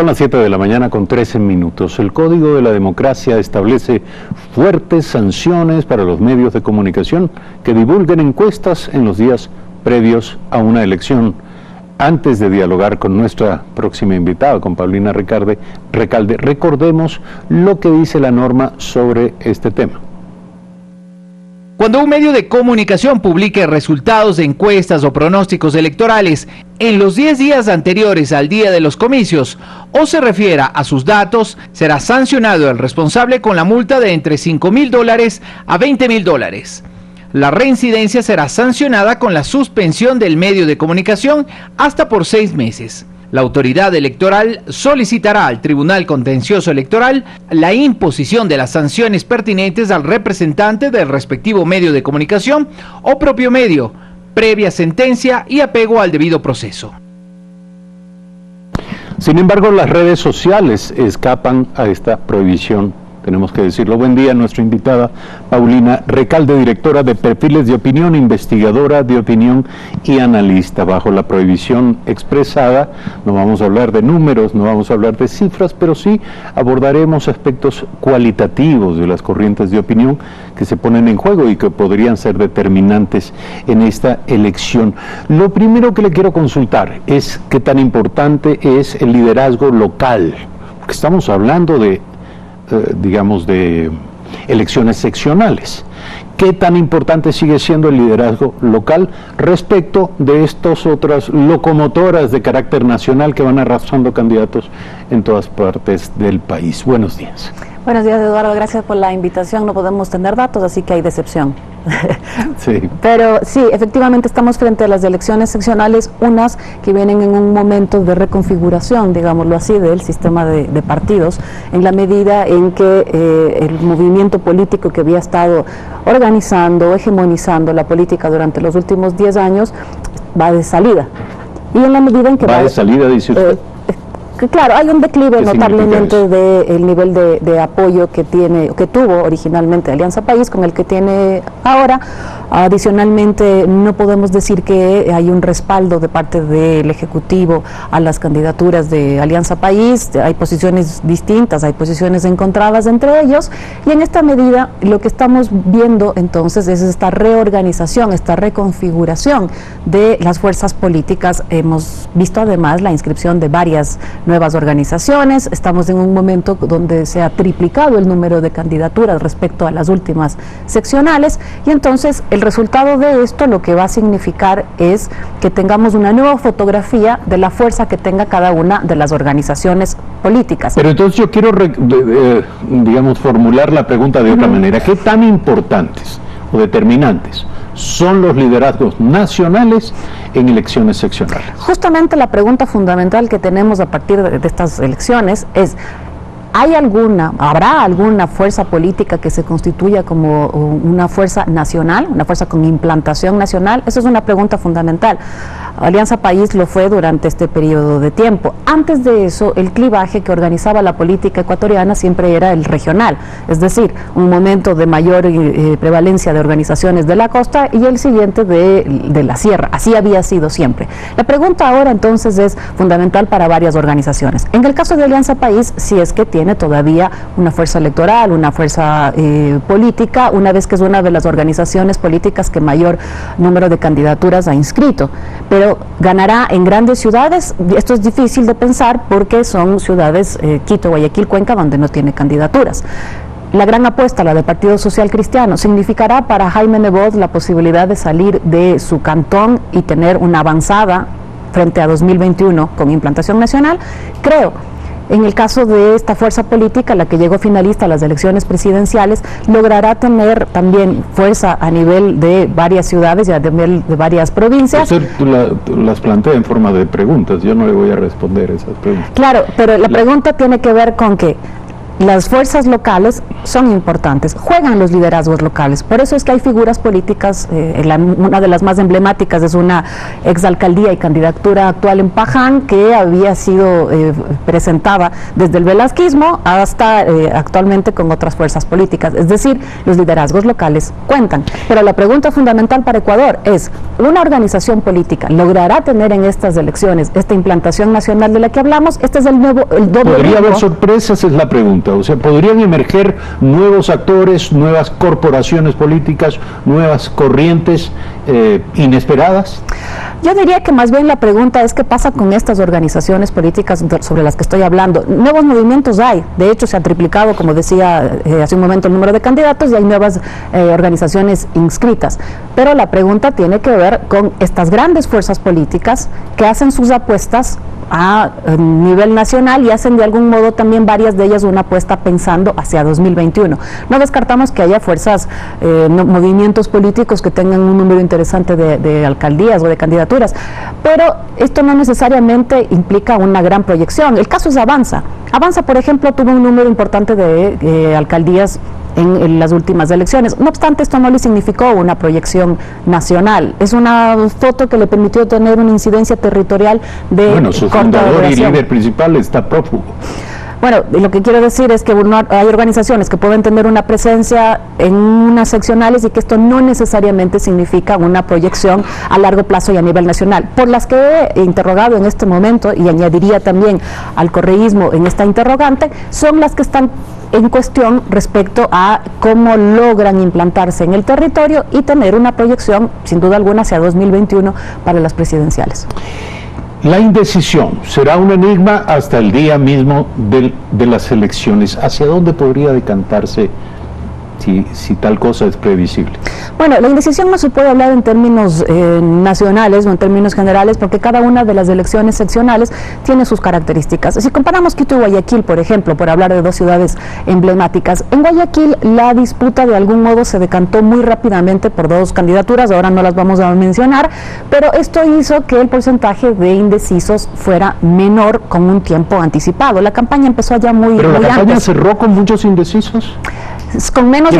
Son las 7 de la mañana con 13 minutos. El Código de la Democracia establece fuertes sanciones para los medios de comunicación que divulguen encuestas en los días previos a una elección. Antes de dialogar con nuestra próxima invitada, con Paulina Recalde, recordemos lo que dice la norma sobre este tema. Cuando un medio de comunicación publique resultados de encuestas o pronósticos electorales en los 10 días anteriores al día de los comicios o se refiera a sus datos, será sancionado el responsable con la multa de entre $5.000 a $20.000. La reincidencia será sancionada con la suspensión del medio de comunicación hasta por 6 meses. La autoridad electoral solicitará al Tribunal Contencioso Electoral la imposición de las sanciones pertinentes al representante del respectivo medio de comunicación o propio medio, previa sentencia y apego al debido proceso. Sin embargo, las redes sociales escapan a esta prohibición. Tenemos que decirlo. Buen día, nuestra invitada Paulina Recalde, directora de Perfiles de Opinión, investigadora de opinión y analista. Bajo la prohibición expresada, no vamos a hablar de números, no vamos a hablar de cifras, pero sí abordaremos aspectos cualitativos de las corrientes de opinión que se ponen en juego y que podrían ser determinantes en esta elección. Lo primero que le quiero consultar es qué tan importante es el liderazgo local, porque estamos hablando de elecciones seccionales. ¿Qué tan importante sigue siendo el liderazgo local respecto de estas otras locomotoras de carácter nacional que van arrastrando candidatos en todas partes del país? Buenos días. Buenos días, Eduardo, gracias por la invitación. No podemos tener datos, así que hay decepción. Sí. Pero sí, efectivamente estamos frente a las elecciones seccionales, unas que vienen en un momento de reconfiguración, digámoslo así, del sistema de partidos, en la medida en que el movimiento político que había estado organizando, hegemonizando la política durante los últimos 10 años, va de salida. Y en la medida en que va de salida, dice usted. Claro, hay un declive notablemente del nivel de apoyo que tuvo originalmente Alianza País con el que tiene ahora. Adicionalmente, no podemos decir que hay un respaldo de parte del Ejecutivo a las candidaturas de Alianza País. Hay posiciones distintas, hay posiciones encontradas entre ellos, y en esta medida lo que estamos viendo entonces es esta reorganización, esta reconfiguración de las fuerzas políticas. Hemos visto además la inscripción de varias nuevas organizaciones. Estamos en un momento donde se ha triplicado el número de candidaturas respecto a las últimas seccionales, y entonces el resultado de esto lo que va a significar es que tengamos una nueva fotografía de la fuerza que tenga cada una de las organizaciones políticas. Pero entonces yo quiero, formular la pregunta de otra manera. ¿Qué tan importantes o determinantes son los liderazgos nacionales en elecciones seccionales? Justamente la pregunta fundamental que tenemos a partir de estas elecciones es: ¿habrá alguna fuerza política que se constituya como una fuerza nacional, una fuerza con implantación nacional? Esa es una pregunta fundamental. Alianza País lo fue durante este periodo de tiempo. Antes de eso, el clivaje que organizaba la política ecuatoriana siempre era el regional, es decir, un momento de mayor prevalencia de organizaciones de la costa y el siguiente de la sierra. Así había sido siempre. La pregunta ahora entonces es fundamental para varias organizaciones. En el caso de Alianza País, si es que tiene todavía una fuerza electoral, una fuerza política, una vez que es una de las organizaciones políticas que mayor número de candidaturas ha inscrito. Pero ganará en grandes ciudades. Esto es difícil de pensar porque son ciudades, Quito, Guayaquil, Cuenca, donde no tiene candidaturas. La gran apuesta, la del Partido Social Cristiano, significará para Jaime Nebot la posibilidad de salir de su cantón y tener una avanzada frente a 2021 con implantación nacional. Creo. En el caso de esta fuerza política, la que llegó finalista a las elecciones presidenciales, logrará tener también fuerza a nivel de varias ciudades y a nivel de varias provincias. Tú las plantea en forma de preguntas, yo no le voy a responder esas preguntas. Claro, pero la pregunta tiene que ver con que las fuerzas locales son importantes, juegan los liderazgos locales, por eso es que hay figuras políticas, una de las más emblemáticas es una exalcaldía y candidatura actual en Paján que había sido presentada desde el velasquismo hasta actualmente con otras fuerzas políticas, es decir, los liderazgos locales cuentan, pero la pregunta fundamental para Ecuador es, ¿una organización política logrará tener en estas elecciones esta implantación nacional de la que hablamos? Este es el doble ¿Podría haber ritmo. sorpresas? Es la pregunta. O sea, ¿podrían emerger nuevos actores, nuevas corporaciones políticas, nuevas corrientes inesperadas? Yo diría que más bien la pregunta es qué pasa con estas organizaciones políticas sobre las que estoy hablando. Nuevos movimientos hay, de hecho se ha triplicado, como decía hace un momento, el número de candidatos y hay nuevas organizaciones inscritas. Pero la pregunta tiene que ver con estas grandes fuerzas políticas que hacen sus apuestas a nivel nacional y hacen de algún modo también varias de ellas una apuesta pensando hacia 2021. No descartamos que haya fuerzas, movimientos políticos que tengan un número interesante de alcaldías o de candidaturas, pero esto no necesariamente implica una gran proyección. El caso es Avanza. Avanza, por ejemplo, tuvo un número importante de alcaldías en las últimas elecciones. No obstante, esto no le significó una proyección nacional. Es una foto que le permitió tener una incidencia territorial de Bueno, su fundador y líder principal está prófugo. Bueno, lo que quiero decir es que hay organizaciones que pueden tener una presencia en unas seccionales y que esto no necesariamente significa una proyección a largo plazo y a nivel nacional. Por las que he interrogado en este momento, y añadiría también al correísmo en esta interrogante, son las que están en cuestión respecto a cómo logran implantarse en el territorio y tener una proyección, sin duda alguna, hacia 2021 para las presidenciales. La indecisión será un enigma hasta el día mismo de las elecciones. ¿Hacia dónde podría decantarse si tal cosa es previsible? Bueno, la indecisión no se puede hablar en términos nacionales o en términos generales porque cada una de las elecciones seccionales tiene sus características. Si comparamos Quito y Guayaquil, por ejemplo, por hablar de dos ciudades emblemáticas, en Guayaquil la disputa de algún modo se decantó muy rápidamente por dos candidaturas, ahora no las vamos a mencionar, pero esto hizo que el porcentaje de indecisos fuera menor con un tiempo anticipado. La campaña empezó ya muy ¿Pero la campaña antes. cerró con muchos indecisos? Con menos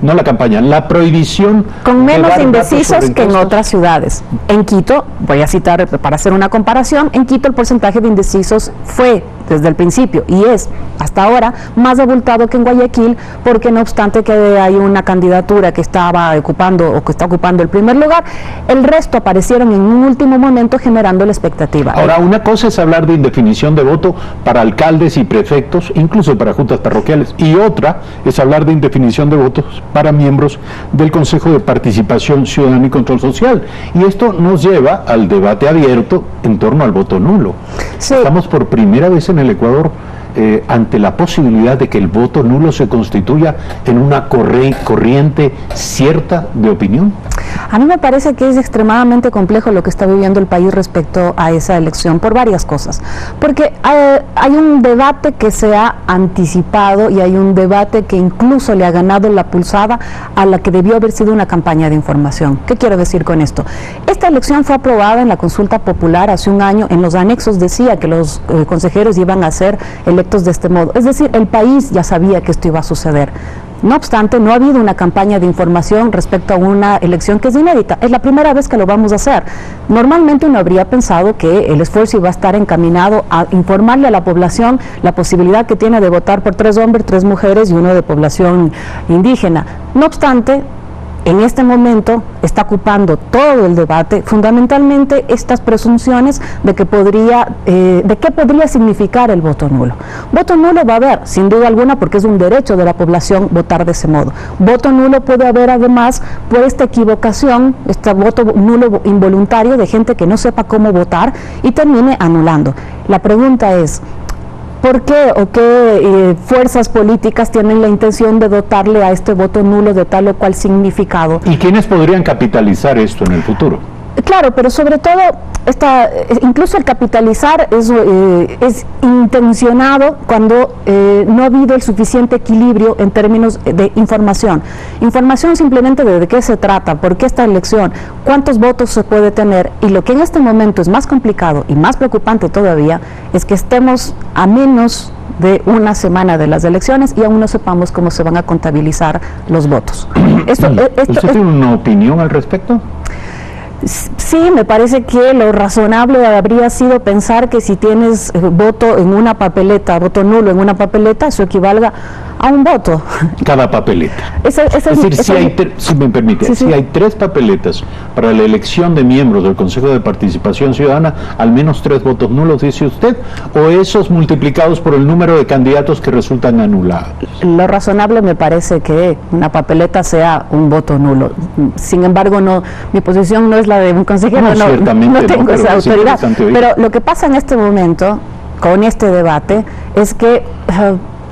no la campaña, la prohibición. con menos de indecisos que en otras ciudades. En Quito, voy a citar para hacer una comparación, en Quito el porcentaje de indecisos fue desde el principio y es hasta ahora más abultado que en Guayaquil, porque no obstante que hay una candidatura que estaba ocupando o que está ocupando el primer lugar, el resto aparecieron en un último momento generando la expectativa. Ahora, una cosa es hablar de indefinición de voto para alcaldes y prefectos, incluso para juntas parroquiales, y otra es hablar de indefinición de votos para miembros del Consejo de Participación Ciudadana y Control Social. Y esto nos lleva al debate abierto en torno al voto nulo. Sí. Estamos por primera vez en el Ecuador ante la posibilidad de que el voto nulo se constituya en una corriente cierta de opinión. A mí me parece que es extremadamente complejo lo que está viviendo el país respecto a esa elección por varias cosas, porque hay un debate que se ha anticipado y hay un debate que incluso le ha ganado la pulsada a la que debió haber sido una campaña de información. ¿Qué quiero decir con esto? Esta elección fue aprobada en la consulta popular hace un año, en los anexos decía que los consejeros iban a ser electos de este modo, es decir, el país ya sabía que esto iba a suceder. No obstante, no ha habido una campaña de información respecto a una elección que es inédita. Es la primera vez que lo vamos a hacer. Normalmente uno habría pensado que el esfuerzo iba a estar encaminado a informarle a la población la posibilidad que tiene de votar por 3 hombres, 3 mujeres y uno de población indígena. No obstante, en este momento está ocupando todo el debate, fundamentalmente estas presunciones de que de qué podría significar el voto nulo. Voto nulo va a haber, sin duda alguna, porque es un derecho de la población votar de ese modo. Voto nulo puede haber además por esta equivocación, este voto nulo involuntario de gente que no sepa cómo votar y termine anulando. La pregunta es, ¿por qué o qué fuerzas políticas tienen la intención de dotarle a este voto nulo de tal o cual significado? ¿Y quiénes podrían capitalizar esto en el futuro? Claro, pero sobre todo, incluso el capitalizar es intencionado cuando no ha habido el suficiente equilibrio en términos de información. Información simplemente de qué se trata, por qué esta elección, cuántos votos se puede tener, y lo que en este momento es más complicado y más preocupante todavía es que estemos a menos de una semana de las elecciones y aún no sepamos cómo se van a contabilizar los votos. ¿Usted tiene una opinión al respecto? Sí, me parece que lo razonable habría sido pensar que si tienes voto en una papeleta, voto nulo en una papeleta, eso equivalga a un voto. Cada papeleta. Es decir, si me permite, si hay 3 papeletas para la elección de miembros del Consejo de Participación Ciudadana, al menos 3 votos nulos, dice usted, o esos multiplicados por el número de candidatos que resultan anulados. Lo razonable me parece que una papeleta sea un voto nulo. Sin embargo, mi posición no es la de un consejero, no tengo esa autoridad. Pero lo que pasa en este momento, con este debate, es que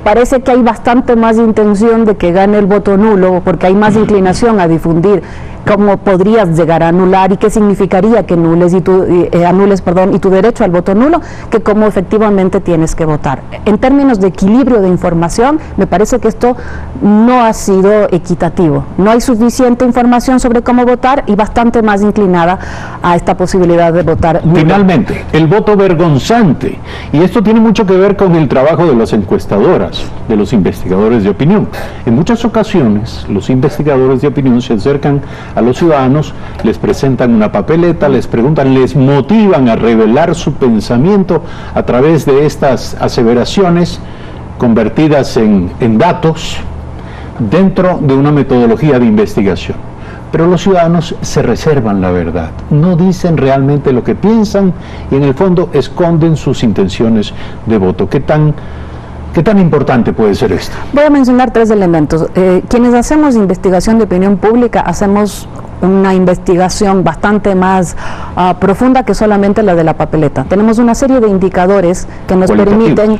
parece que hay bastante más intención de que gane el voto nulo, porque hay más inclinación a difundir cómo podrías llegar a anular y qué significaría que anules y tu derecho al voto nulo, que cómo efectivamente tienes que votar. En términos de equilibrio de información, me parece que esto no ha sido equitativo. No hay suficiente información sobre cómo votar y bastante más inclinada a esta posibilidad de votar nulo. Finalmente, el voto vergonzante. Y esto tiene mucho que ver con el trabajo de las encuestadoras, de los investigadores de opinión. En muchas ocasiones, los investigadores de opinión se acercan a los ciudadanos, les presentan una papeleta, les preguntan, les motivan a revelar su pensamiento a través de estas aseveraciones convertidas en datos dentro de una metodología de investigación. Pero los ciudadanos se reservan la verdad, no dicen realmente lo que piensan y en el fondo esconden sus intenciones de voto. ¿Qué tan importante puede ser esto? Voy a mencionar 3 elementos. Quienes hacemos investigación de opinión pública hacemos una investigación bastante más profunda que solamente la de la papeleta. Tenemos una serie de indicadores que nos permiten,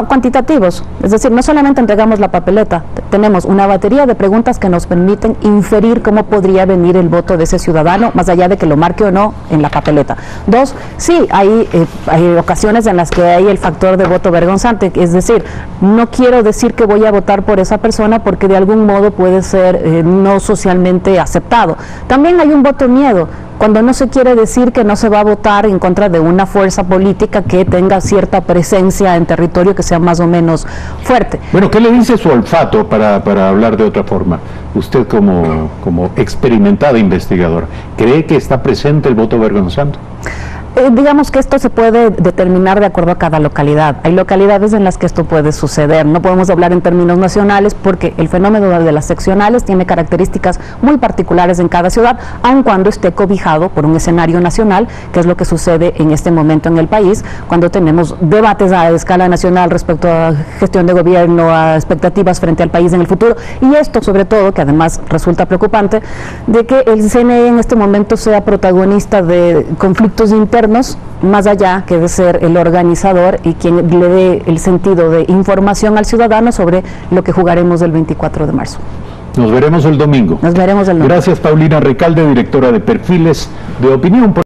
cuantitativos, es decir, no solamente entregamos la papeleta, tenemos una batería de preguntas que nos permiten inferir cómo podría venir el voto de ese ciudadano, más allá de que lo marque o no en la papeleta. 2, sí, hay ocasiones en las que hay el factor de voto vergonzante, es decir, no quiero decir que voy a votar por esa persona porque de algún modo puede ser no socialmente aceptado. También hay un voto miedo, cuando no se quiere decir que no se va a votar en contra de una fuerza política que tenga cierta presencia en territorio que sea más o menos fuerte. Bueno, ¿qué le dice su olfato para hablar de otra forma? Usted como experimentada investigadora, ¿cree que está presente el voto vergonzante? Digamos que esto se puede determinar de acuerdo a cada localidad. Hay localidades en las que esto puede suceder. No podemos hablar en términos nacionales porque el fenómeno de las seccionales tiene características muy particulares en cada ciudad, aun cuando esté cobijado por un escenario nacional, que es lo que sucede en este momento en el país, cuando tenemos debates a escala nacional respecto a gestión de gobierno, a expectativas frente al país en el futuro, y esto sobre todo, que además resulta preocupante, de que el CNE en este momento sea protagonista de conflictos internos, más allá que de ser el organizador y quien le dé el sentido de información al ciudadano sobre lo que jugaremos el 24 de marzo. Nos veremos el domingo. Nos veremos el domingo. Gracias, Paulina Recalde, directora de Perfiles de Opinión.